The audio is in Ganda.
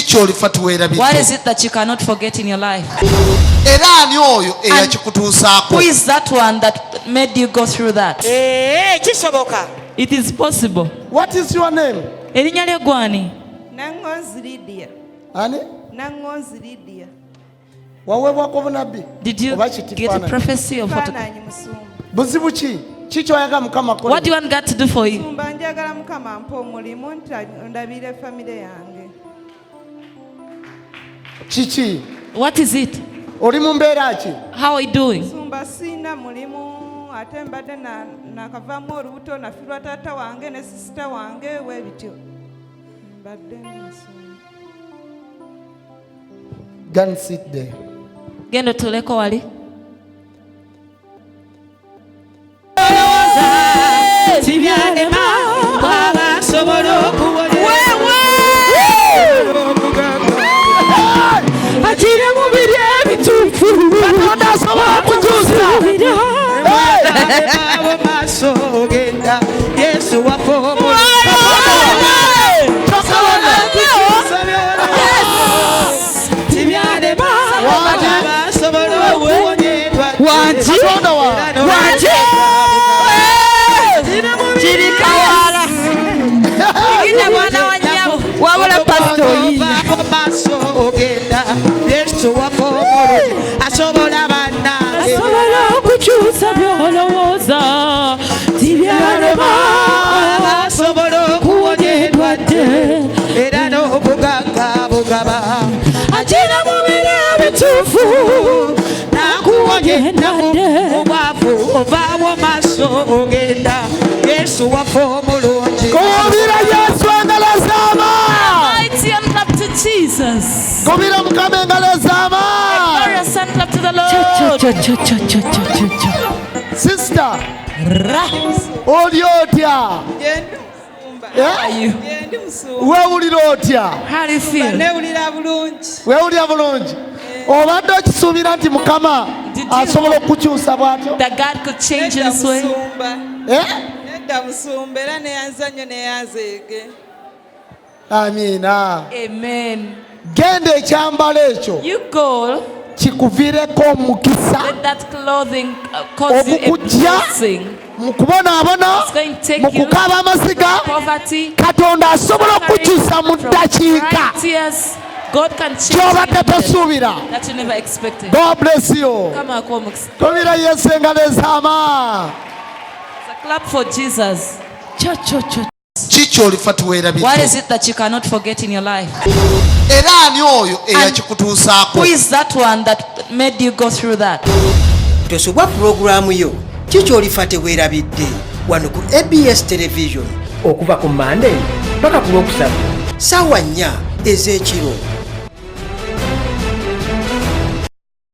Kyolifa Tewaribidde. What is it that you cannot forget in your life? Era ani oyo eyakikutuusaako? Who is that one that made you go through that? Kisoboka. It is possible. What is your name? Erinnya lye gwani? Nangonzi Lydia. Ani? Nangonzi Lydia. Waweebwako bunabbi? Did you get a prophecy of what? Faananyi musumba. Buzibu ki? Kiki oyagala Mukama akole? What do you want God to do for you? Musumba njagala Mukama ampa omulimu ndabire famire yange. Kiki? What is it? Oli mu mbeera ki? How are you doing? Musumba sina mulimu ate mbadde nakavaamu olubuto nafirwa taata wange ne sisita wange weebityo. Mbadde musumba. Go and sit there. Genda otuleko wali. Jesus. Sister, Oliotya. Weewulira otya? How do you feel? Weewulira bulungi. Obadde okisuubira nti Mukama asobola okukyusa bw'atyo? That God could change in this way? Nedda musumba era neyanza nnyo neyanzeege. Amiina. Amen. Genda ekyambalo ekyo You go. kikuviireko omukisa Let that clothing cause you a blessing. mu kubonaabona, mu kukaaba amasiga, Katonda asobola okukyusa mu ddakiika ky'obadde tosuubira. God bless you. Tobira Yesu engalo ezaama. Clap for Jesus. Kyolifa Tewaribidde. What is it that you cannot forget in your life? Era ani oyo eyakikutuusaako? Who is that one that made you go through that? Tosobwa programu yo Kyolifa Tewaribidde wano ku ABS Television okuva ku Monday paka ku Lwokusatu ssaawa 4 ez'ekiro.